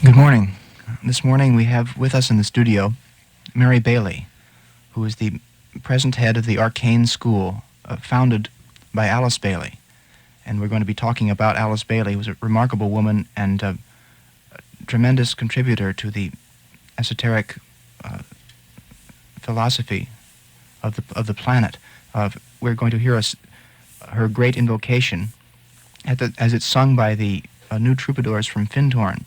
Good morning. This morning we have with us in the studio Mary Bailey, who is the present head of the Arcane School, founded by Alice Bailey. And we're going to be talking about Alice Bailey, who was a remarkable woman and a tremendous contributor to the esoteric philosophy of the planet. We're going to hear her Great Invocation as it's sung by the new troubadours from Findhorn.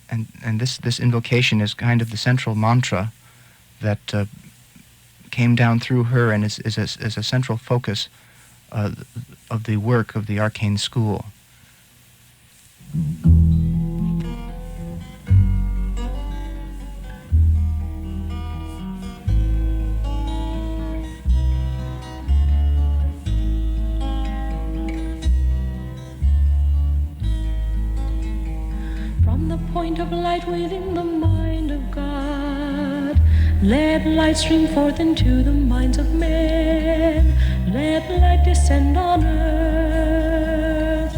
And this invocation is kind of the central mantra that came down through her and is a central focus of the work of the Arcane School. From the point of light within the mind of God, let light stream forth into the minds of men. Let light descend on earth.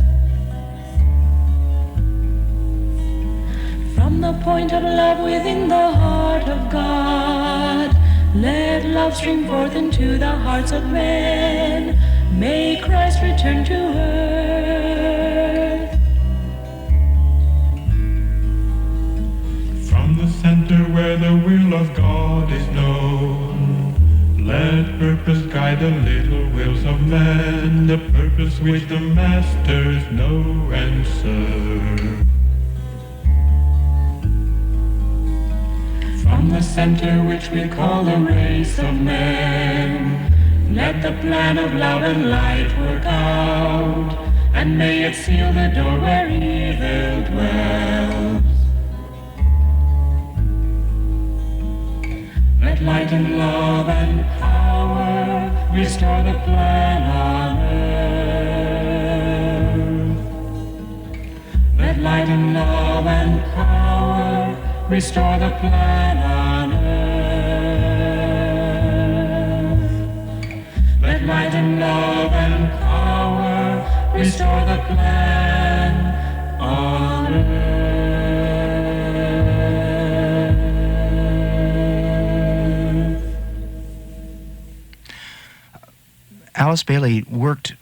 From the point of love within the heart of God, let love stream forth into the hearts of men. May Christ return to earth. From the center where the will of God is known, let purpose guide the little wills of men, the purpose which the masters know and serve. From the center which we call the race of men, let the plan of love and light work out, and may it seal the door where evil dwells. Let light and love and power restore the plan on earth. Let light and love and power restore the plan on earth. Let light and love and power restore the plan on earth. Alice Bailey worked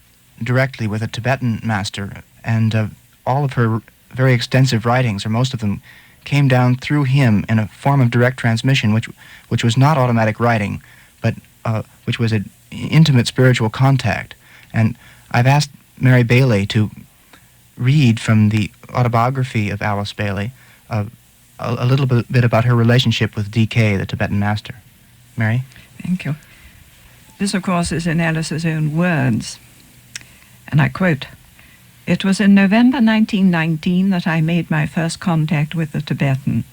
directly with a Tibetan master, and all of her very extensive writings, or most of them, came down through him in a form of direct transmission, which was not automatic writing, but which was an intimate spiritual contact. And I've asked Mary Bailey to read from the autobiography of Alice Bailey a little bit about her relationship with D.K., the Tibetan master. Mary? Thank you. This, of course, is in Alice's own words, and I quote, "It was in November 1919 that I made my first contact with the Tibetan.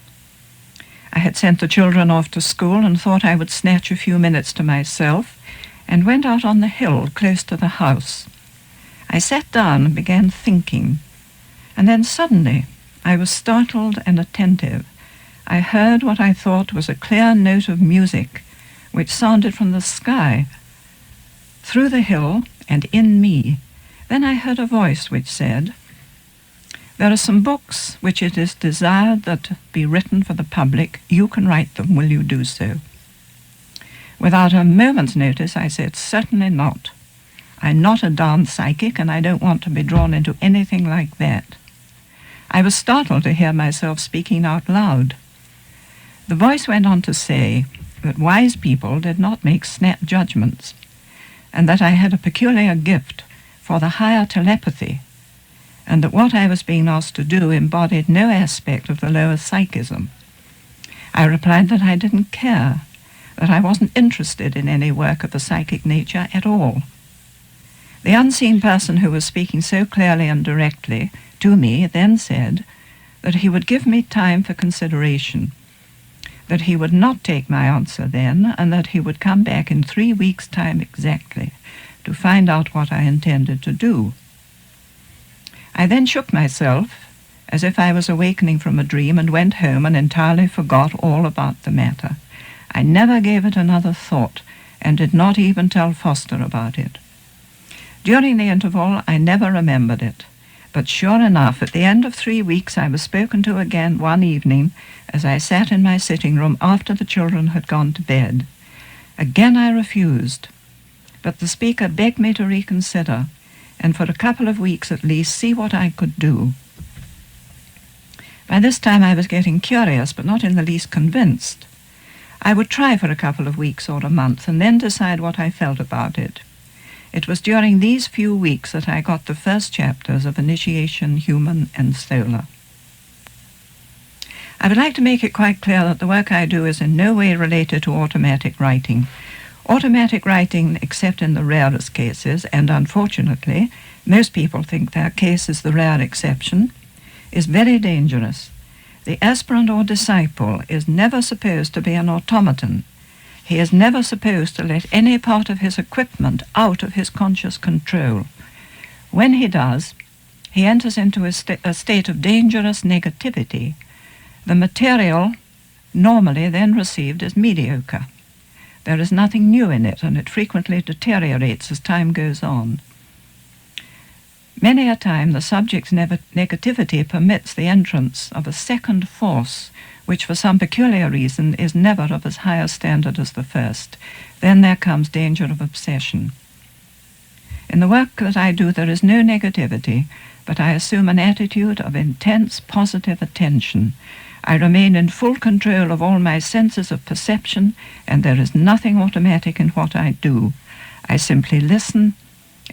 I had sent the children off to school and thought I would snatch a few minutes to myself and went out on the hill close to the house. I sat down and began thinking, and then suddenly I was startled and attentive. I heard what I thought was a clear note of music which sounded from the sky, through the hill and in me. Then I heard a voice which said, 'There are some books which it is desired that be written for the public. You can write them. Will you do so?' Without a moment's notice, I said, 'Certainly not. I'm not a darn psychic, and I don't want to be drawn into anything like that.' I was startled to hear myself speaking out loud. The voice went on to say that wise people did not make snap judgments, and that I had a peculiar gift for the higher telepathy, and that what I was being asked to do embodied no aspect of the lower psychism. I replied that I didn't care, that I wasn't interested in any work of the psychic nature at all. The unseen person who was speaking so clearly and directly to me then said that he would give me time for consideration, that he would not take my answer then, and that he would come back in 3 weeks' time exactly to find out what I intended to do. I then shook myself as if I was awakening from a dream and went home and entirely forgot all about the matter. I never gave it another thought and did not even tell Foster about it. During the interval, I never remembered it. But sure enough, at the end of 3 weeks, I was spoken to again one evening as I sat in my sitting room after the children had gone to bed. Again I refused, but the speaker begged me to reconsider, and for a couple of weeks at least see what I could do. By this time I was getting curious, but not in the least convinced. I would try for a couple of weeks or a month, and then decide what I felt about it. It was during these few weeks that I got the first chapters of Initiation, Human and Solar. I would like to make it quite clear that the work I do is in no way related to automatic writing. Automatic writing, except in the rarest cases, and unfortunately, most people think their case is the rare exception, is very dangerous. The aspirant or disciple is never supposed to be an automaton. He is never supposed to let any part of his equipment out of his conscious control. When he does, he enters into a state of dangerous negativity. The material normally then received is mediocre. There is nothing new in it, and it frequently deteriorates as time goes on. Many a time the subject's negativity permits the entrance of a second force, which for some peculiar reason is never of as high a standard as the first. Then there comes danger of obsession. In the work that I do there is no negativity, but I assume an attitude of intense positive attention. I remain in full control of all my senses of perception, and there is nothing automatic in what I do. I simply listen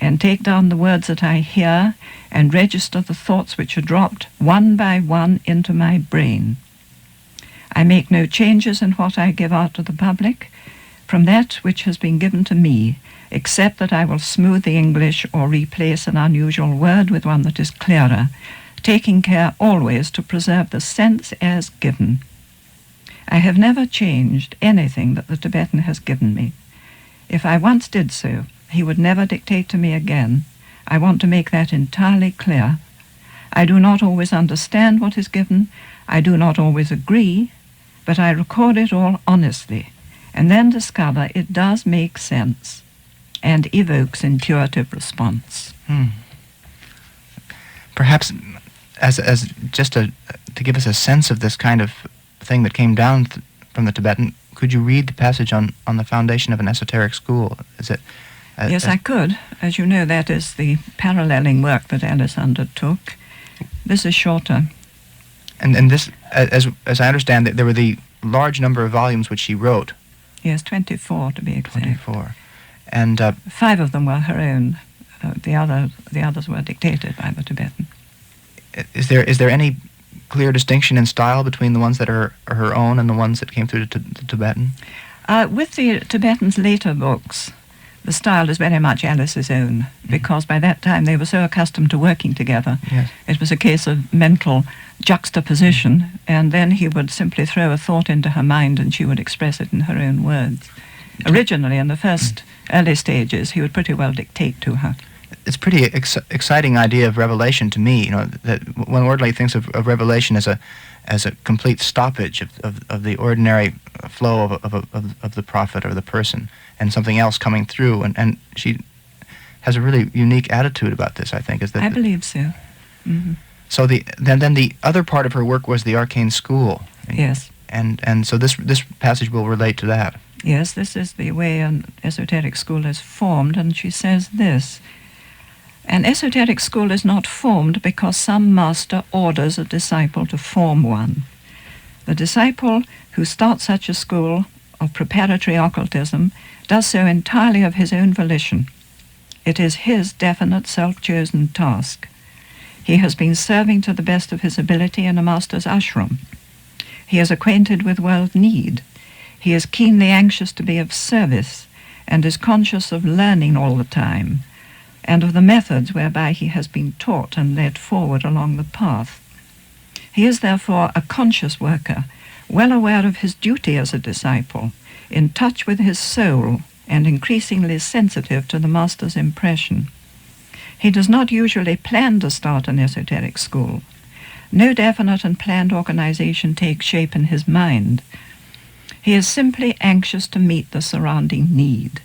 and take down the words that I hear and register the thoughts which are dropped one by one into my brain. I make no changes in what I give out to the public from that which has been given to me, except that I will smooth the English or replace an unusual word with one that is clearer, taking care always to preserve the sense as given. I have never changed anything that the Tibetan has given me. If I once did so, he would never dictate to me again. I want to make that entirely clear. I do not always understand what is given. I do not always agree, but I record it all honestly, and then discover it does make sense and evokes intuitive response. Perhaps as just to give us a sense of this kind of thing that came down from the Tibetan, could you read the passage on the foundation of an esoteric school? Is it? Yes, I could. As you know, that is the paralleling work that Alice undertook. This is shorter. And this, as I understand it, there were the large number of volumes which she wrote. Yes, 24 to be exact. 24. And 5 of them were her own. The others were dictated by the Tibetan. Is there any clear distinction in style between the ones that are her own and the ones that came through the Tibetan? With the Tibetan's later books, the style is very much Alice's own, because by that time they were so accustomed to working together. Yes. It was a case of mental juxtaposition, and then he would simply throw a thought into her mind and she would express it in her own words. Originally, in the first early stages, he would pretty well dictate to her. It's a pretty exciting idea of revelation to me. You know, that one ordinarily thinks of revelation as a complete stoppage of the ordinary flow of the prophet or the person, and something else coming through. And she has a really unique attitude about this, I think. I believe so. Mm-hmm. So then the other part of her work was the Arcane School. Yes. And so this passage will relate to that. Yes, this is the way an esoteric school is formed, and she says this: an esoteric school is not formed because some master orders a disciple to form one. The disciple who starts such a school of preparatory occultism does so entirely of his own volition. It is his definite self-chosen task. He has been serving to the best of his ability in a master's ashram. He is acquainted with world need. He is keenly anxious to be of service and is conscious of learning all the time, and of the methods whereby he has been taught and led forward along the path. He is therefore a conscious worker, well aware of his duty as a disciple, in touch with his soul, and increasingly sensitive to the master's impression. He does not usually plan to start an esoteric school. No definite and planned organization takes shape in his mind. He is simply anxious to meet the surrounding need.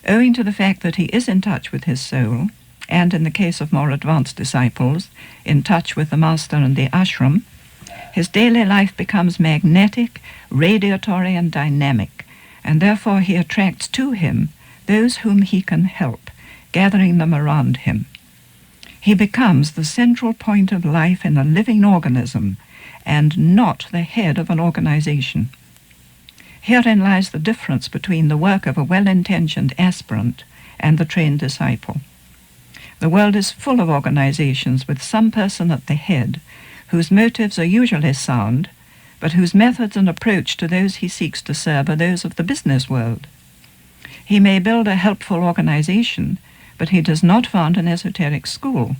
Owing to the fact that he is in touch with his soul, and in the case of more advanced disciples, in touch with the master and the ashram, his daily life becomes magnetic, radiatory, and dynamic, and therefore he attracts to him those whom he can help, gathering them around him. He becomes the central point of life in a living organism, and not the head of an organization. Herein lies the difference between the work of a well-intentioned aspirant and the trained disciple. The world is full of organizations with some person at the head, whose motives are usually sound, but whose methods and approach to those he seeks to serve are those of the business world. He may build a helpful organization, but he does not found an esoteric school.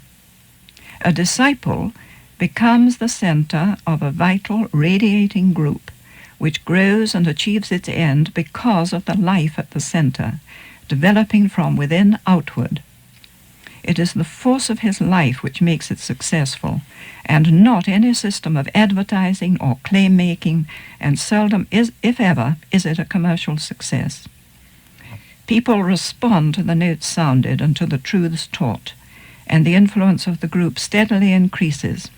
A disciple becomes the center of a vital, radiating group, which grows and achieves its end because of the life at the center, developing from within outward. It is the force of his life which makes it successful, and not any system of advertising or claim-making, and seldom, if ever, is it a commercial success. People respond to the notes sounded and to the truths taught, and the influence of the group steadily increases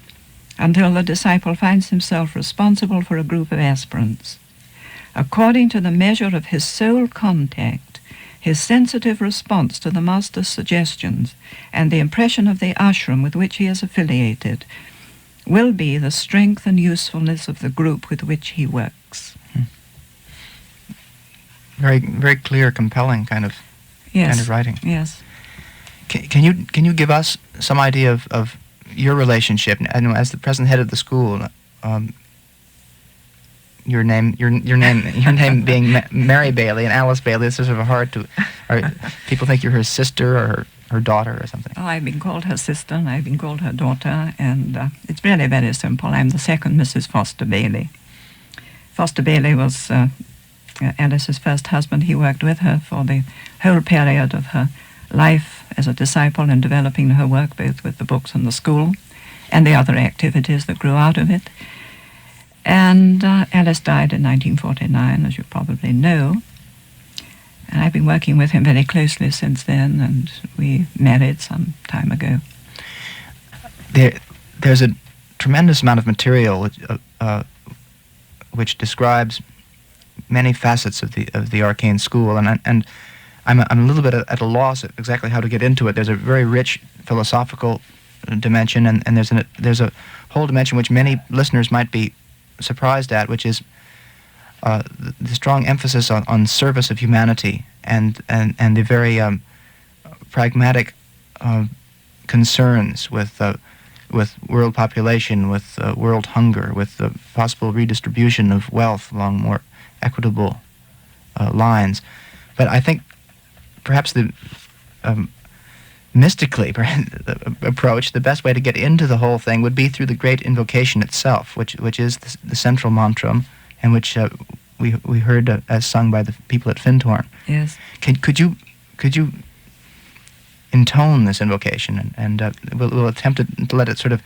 until the disciple finds himself responsible for a group of aspirants. According to the measure of his soul contact, his sensitive response to the master's suggestions, and the impression of the ashram with which he is affiliated, will be the strength and usefulness of the group with which he works. Very, very clear, compelling kind of writing. Yes. Can you give us some idea of your relationship? I know, as the present head of the school, your name being Mary Bailey and Alice Bailey. It's sort of hard to. People think you're her sister or her daughter or something. Oh, I've been called her sister and I've been called her daughter, and it's really very simple. I'm the second Mrs. Foster Bailey. Foster Bailey was Alice's first husband. He worked with her for the whole period of her life as a disciple in developing her work, both with the books and the school and the other activities that grew out of it. And Alice died in 1949, as you probably know. And I've been working with him very closely since then, and we married some time ago. There's a tremendous amount of material which describes many facets of the Arcane School, and I'm a little bit at a loss at exactly how to get into it. There's a very rich philosophical dimension, and there's a whole dimension which many listeners might be surprised at, which is the strong emphasis on service of humanity and the very pragmatic concerns with world population, with world hunger, with the possible redistribution of wealth along more equitable lines. But I think perhaps the mystically approach, the best way to get into the whole thing would be through the Great Invocation itself, which is the central mantra, and which we heard as sung by the people at Fintorn. Yes. Could you intone this invocation, and we'll attempt to let it sort of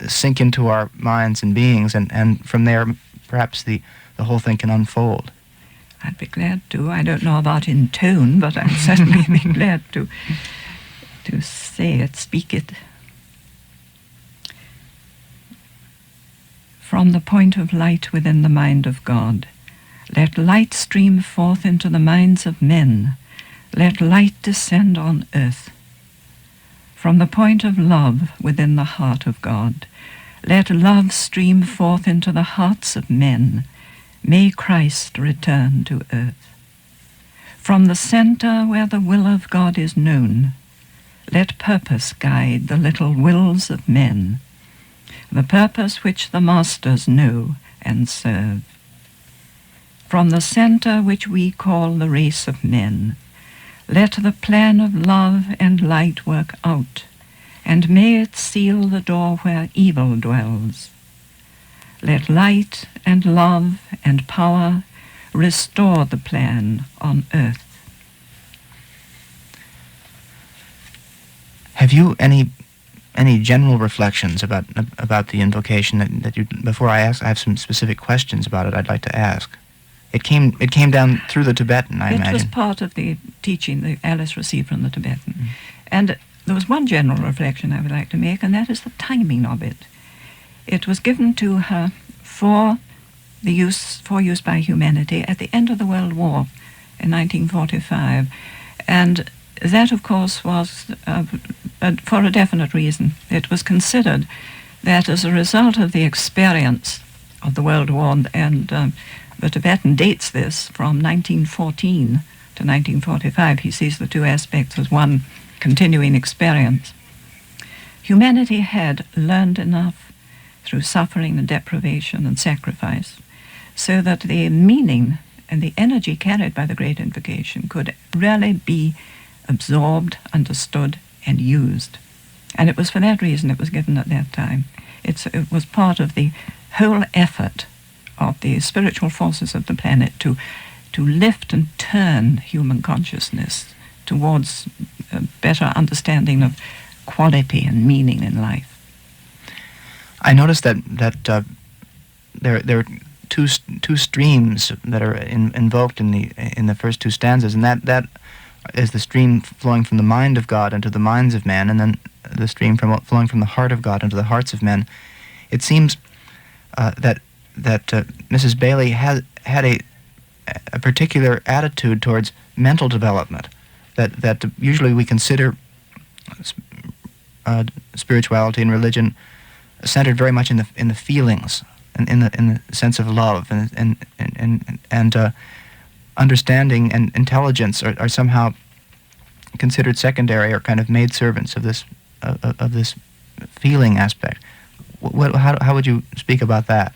sink into our minds and beings, and from there perhaps the whole thing can unfold. I'd be glad to. I don't know about intone, but I'd certainly be glad to say it, speak it. From the point of light within the mind of God, let light stream forth into the minds of men. Let light descend on earth. From the point of love within the heart of God, let love stream forth into the hearts of men. May Christ return to earth. From the center where the will of God is known, let purpose guide the little wills of men, the purpose which the masters know and serve. From the center which we call the race of men, let the plan of love and light work out, and may it seal the door where evil dwells. Let light and love and power restore the plan on earth. Have you any general reflections about the invocation that you, before I ask? I have some specific questions about it I'd like to ask. It came down through the Tibetan, I imagine. It was part of the teaching that Alice received from the Tibetan. And there was one general reflection I would like to make, and that is the timing of it. It was given to her for use by humanity at the end of the World War in 1945, and that, of course, was for a definite reason. It was considered that as a result of the experience of the World War, and the Tibetan dates this from 1914 to 1945. He sees the two aspects as one continuing experience. Humanity had learned enough through suffering and deprivation and sacrifice so that the meaning and the energy carried by the Great Invocation could really be absorbed, understood, and used. And it was for that reason it was given at that time. It was part of the whole effort of the spiritual forces of the planet to lift and turn human consciousness towards a better understanding of quality and meaning in life. I noticed that there are two streams that are invoked in the first two stanzas, and that is the stream flowing from the mind of God into the minds of men, and then the stream flowing from the heart of God into the hearts of men. It seems that Mrs. Bailey had a particular attitude towards mental development that usually we consider spirituality and religion centered very much in the feelings and in the sense of love and understanding and intelligence are somehow considered secondary or kind of maidservants of this feeling aspect. How would you speak about that?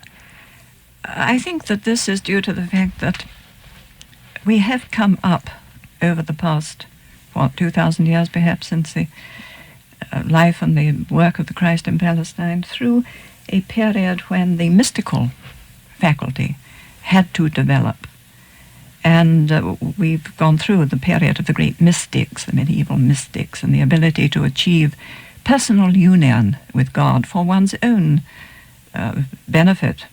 I think that this is due to the fact that we have come up over the past, 2,000 years perhaps, since the life and the work of the Christ in Palestine, through a period when the mystical faculty had to develop. And we've gone through the period of the great mystics, the medieval mystics, and the ability to achieve personal union with God for one's own benefit,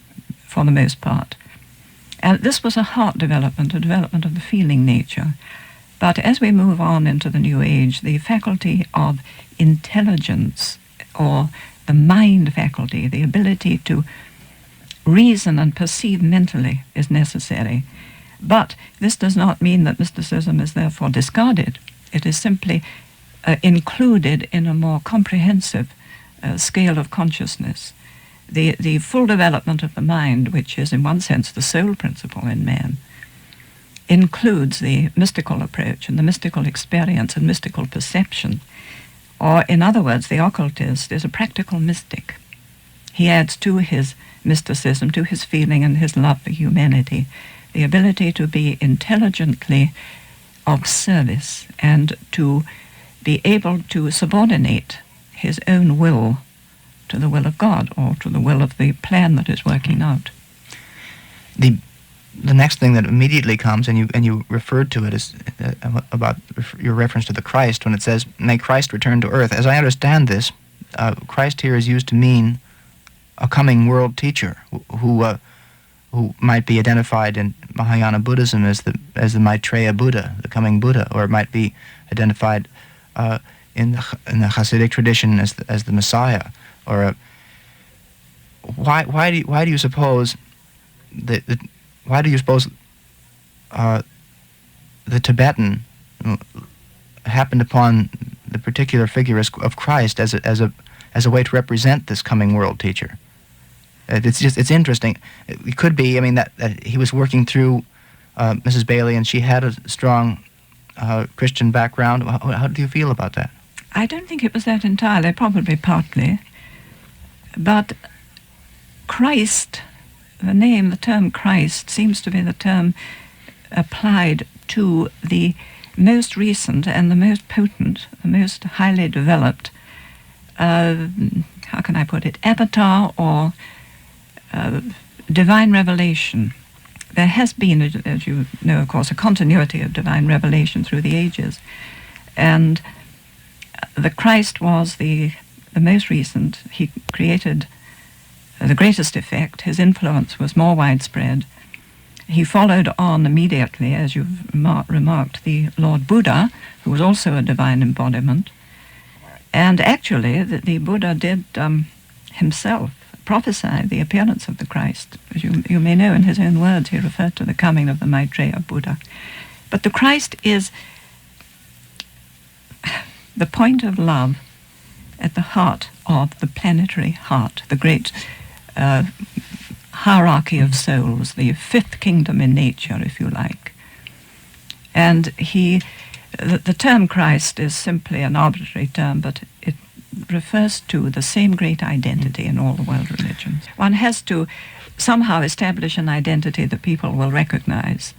for the most part. And this was a heart development, a development of the feeling nature. But as we move on into the New Age, the faculty of intelligence, or the mind faculty, the ability to reason and perceive mentally, is necessary. But this does not mean that mysticism is therefore discarded. It is simply included in a more comprehensive scale of consciousness. The full development of the mind, which is in one sense the sole principle in man, includes the mystical approach and the mystical experience and mystical perception. Or in other words, the occultist is a practical mystic. He adds to his mysticism, to his feeling and his love for humanity, the ability to be intelligently of service and to be able to subordinate his own will to the will of God, or to the will of the plan that is working out. The next thing that immediately comes, and you referred to it, is about your reference to the Christ, when it says, "May Christ return to earth." As I understand this, Christ here is used to mean a coming world teacher who might be identified in Mahayana Buddhism as the Maitreya Buddha, the coming Buddha, or it might be identified in the Hasidic tradition as the Messiah. Or why do you suppose the Tibetan happened upon the particular figure of Christ as a way to represent this coming world teacher? It's interesting. It could be, I mean, that he was working through Mrs. Bailey, and she had a strong Christian background. How do you feel about that? I don't think it was that entirely, probably partly. But Christ, the term Christ, seems to be the term applied to the most recent and the most potent, the most highly developed, how can I put it, avatar or divine revelation. There has been, as you know, of course, a continuity of divine revelation through the ages. And the Christ was the most recent. He created the greatest effect. His influence was more widespread. He followed on immediately, as you've remarked, the Lord Buddha, who was also a divine embodiment. And actually, the Buddha did himself prophesy the appearance of the Christ. As you may know, in his own words, he referred to the coming of the Maitreya Buddha. But the Christ is the point of love at the heart of the planetary heart, the great hierarchy of souls, the fifth kingdom in nature, if you like. And the term Christ is simply an arbitrary term, but it refers to the same great identity in all the world religions. One has to somehow establish an identity that people will recognize.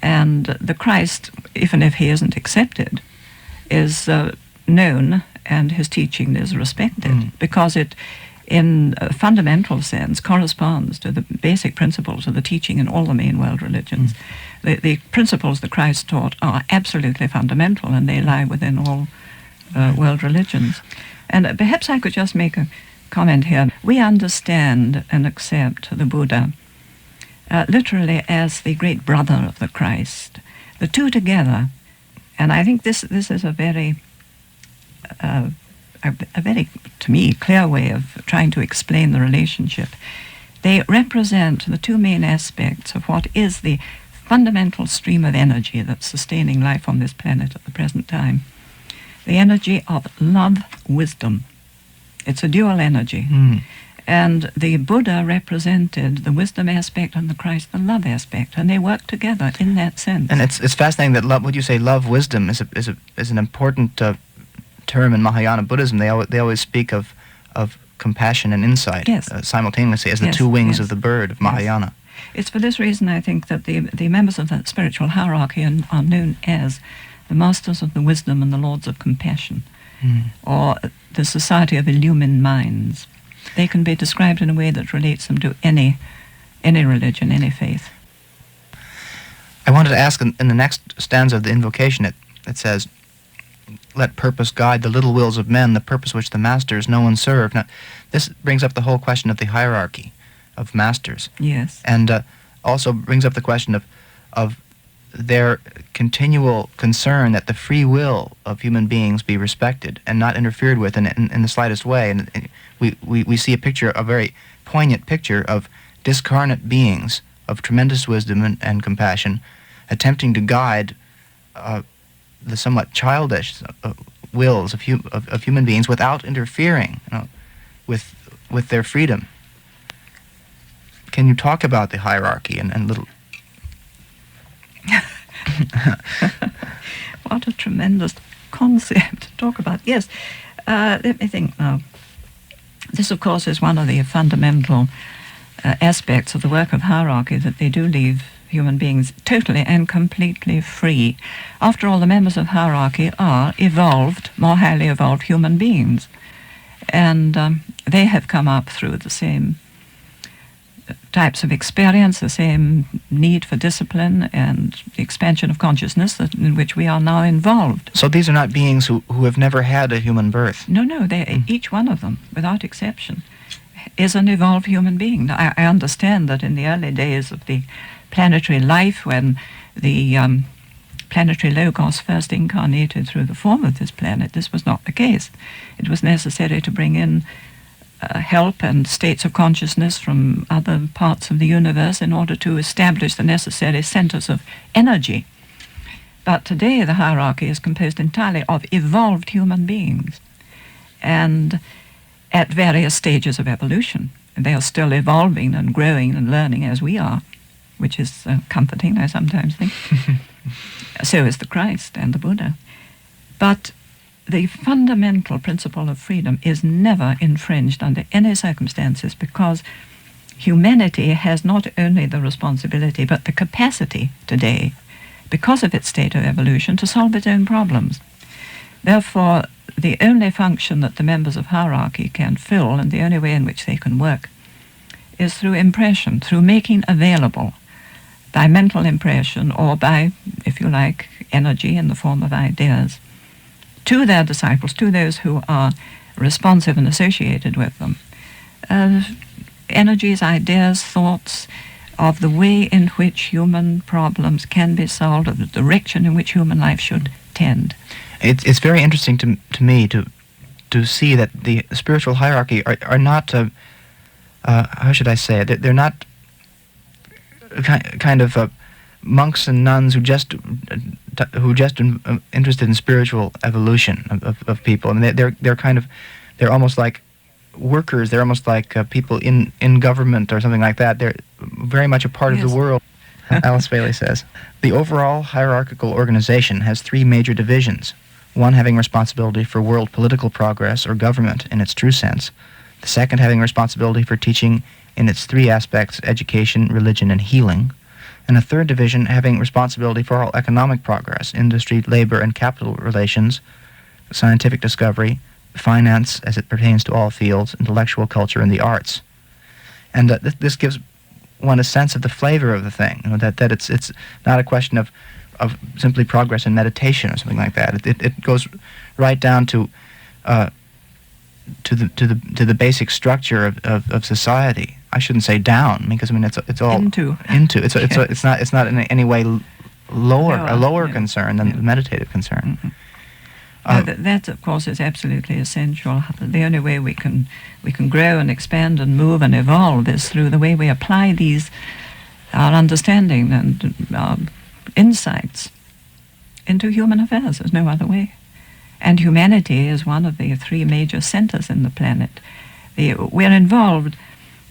And the Christ, even if he isn't accepted, is known, and his teaching is respected, because it, in a fundamental sense, corresponds to the basic principles of the teaching in all the main world religions. The principles that Christ taught are absolutely fundamental, and they lie within all world religions. And perhaps I could just make a comment here. We understand and accept the Buddha literally as the great brother of the Christ. The two together, and I think this is a very, to me, clear way of trying to explain the relationship. They represent the two main aspects of what is the fundamental stream of energy that's sustaining life on this planet at the present time. The energy of love, wisdom. It's a dual energy. And the Buddha represented the wisdom aspect and the Christ the love aspect, and they work together in that sense. And it's fascinating that love, would you say love, wisdom is an important term in Mahayana Buddhism. They always speak of compassion and insight simultaneously as the two wings of the bird of Mahayana. It's for this reason, I think, that the members of that spiritual hierarchy are known as the masters of the wisdom and the lords of compassion, or the society of illumined minds. They can be described in a way that relates them to any religion, any faith. I wanted to ask, in the next stanza of the invocation, it says, "Let purpose guide the little wills of men, the purpose which the masters no one serve." Now, this brings up the whole question of the hierarchy of masters. Yes. And also brings up the question of their continual concern that the free will of human beings be respected and not interfered with in the slightest way. And we see a very poignant picture of discarnate beings of tremendous wisdom and compassion attempting to guide the somewhat childish wills of human beings without interfering with their freedom. Can you talk about the hierarchy and little... What a tremendous concept to talk about. Yes, let me think now. This, of course, is one of the fundamental aspects of the work of hierarchy, that they do leave human beings totally and completely free. After all, the members of hierarchy are evolved, more highly evolved human beings. And they have come up through the same types of experience, the same need for discipline and the expansion of consciousness in which we are now involved. So these are not beings who have never had a human birth? No, each one of them, without exception, is an evolved human being. Now, I understand that in the early days of the planetary life, when the planetary logos first incarnated through the form of this planet, this was not the case. It was necessary to bring in help and states of consciousness from other parts of the universe in order to establish the necessary centers of energy. But today the hierarchy is composed entirely of evolved human beings, and at various stages of evolution. They are still evolving and growing and learning as we are, which is comforting, I sometimes think. So is the Christ and the Buddha. But the fundamental principle of freedom is never infringed under any circumstances, because humanity has not only the responsibility but the capacity today, because of its state of evolution, to solve its own problems. Therefore, the only function that the members of hierarchy can fill, and the only way in which they can work, is through impression, through making available by mental impression, or by, if you like, energy in the form of ideas, to their disciples, to those who are responsive and associated with them, energies, ideas, thoughts of the way in which human problems can be solved, of the direction in which human life should tend. It's very interesting to me to to see that the spiritual hierarchy are not, how should I say it? They're not kind of monks and nuns who just interested in spiritual evolution of people. I mean, they're almost like workers. They're almost like people in government or something like that. They're very much a part of the world. Alice Bailey says, the overall hierarchical organization has three major divisions, one having responsibility for world political progress or government in its true sense, the second having responsibility for teaching in its three aspects, education, religion, and healing, and a third division having responsibility for all economic progress, industry, labor, and capital relations, scientific discovery, finance as it pertains to all fields, intellectual culture, and the arts. And this gives one a sense of the flavor of the thing, that it's not a question of simply progress in meditation or something like that. It goes right down to the basic structure of society. I shouldn't say down, because I mean it's all into. It's not in any way lower concern than the meditative concern. Mm-hmm. That, of course, is absolutely essential. The only way we can grow and expand and move and evolve is through the way we apply our understanding and our insights into human affairs. There's no other way. And humanity is one of the three major centers in the planet. We're involved,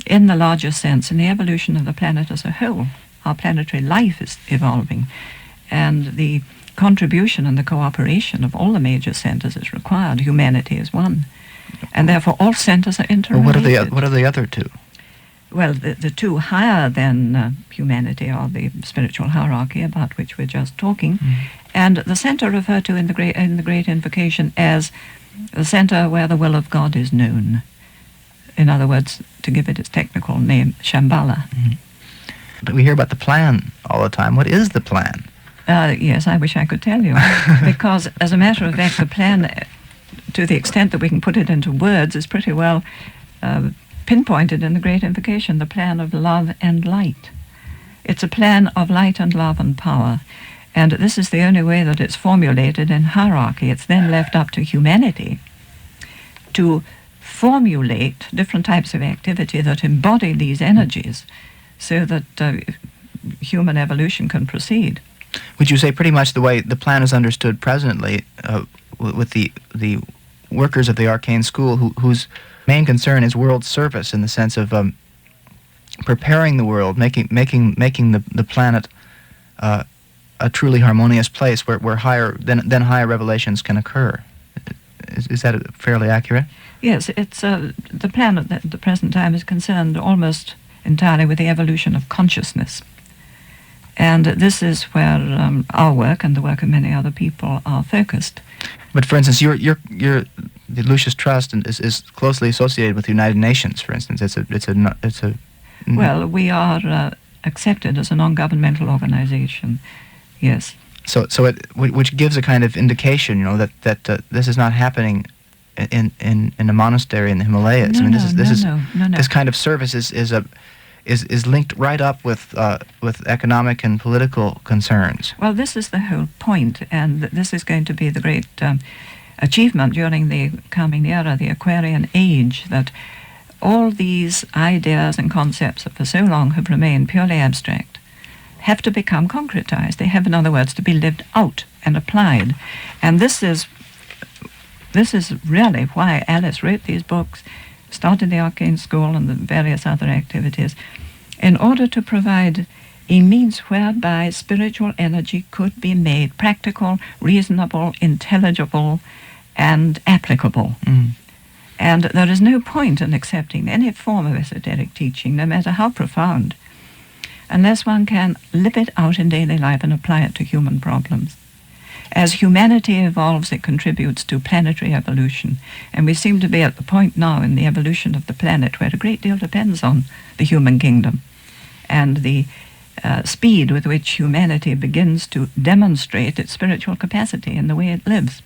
in the larger sense, in the evolution of the planet as a whole. Our planetary life is evolving, and the contribution and the cooperation of all the major centers is required. Humanity is one, and therefore all centers are interrelated. Well, what are the other two? Well, the two higher than humanity are the spiritual hierarchy about which we're just talking, and the center referred to in the Great Invocation as the center where the will of God is known. In other words, to give it its technical name, Shambhala. But we hear about the plan all the time. What is the plan? Yes, I wish I could tell you. Because, as a matter of fact, the plan, to the extent that we can put it into words, is pretty well pinpointed in the Great Invocation, the plan of love and light. It's a plan of light and love and power. And this is the only way that it's formulated in hierarchy. It's then left up to humanity to formulate different types of activity that embody these energies so that human evolution can proceed. Would you say pretty much the way the plan is understood presently with the workers of the Arcane School whose main concern is world service in the sense of preparing the world, making the planet a truly harmonious place where higher revelations can occur? Is that fairly accurate? Yes, it's the plan at the present time is concerned almost entirely with the evolution of consciousness. And this is where our work and the work of many other people are focused. But for instance, the Lucis Trust is closely associated with the United Nations. For instance, Well, we are accepted as a non-governmental organization. Yes. So which gives a kind of indication, that this is not happening in a monastery in the Himalayas. This kind of service is linked right up with economic and political concerns. Well, this is the whole point, and this is going to be the great achievement during the coming era, the Aquarian Age, that all these ideas and concepts that for so long have remained purely abstract have to become concretized. They have, in other words, to be lived out and applied. And this is really why Alice wrote these books, started the Arcane School and the various other activities, in order to provide a means whereby spiritual energy could be made practical, reasonable, intelligible, and applicable. And there is no point in accepting any form of esoteric teaching, no matter how profound, unless one can live it out in daily life and apply it to human problems. As humanity evolves, it contributes to planetary evolution. And we seem to be at the point now in the evolution of the planet where a great deal depends on the human kingdom and the speed with which humanity begins to demonstrate its spiritual capacity in the way it lives.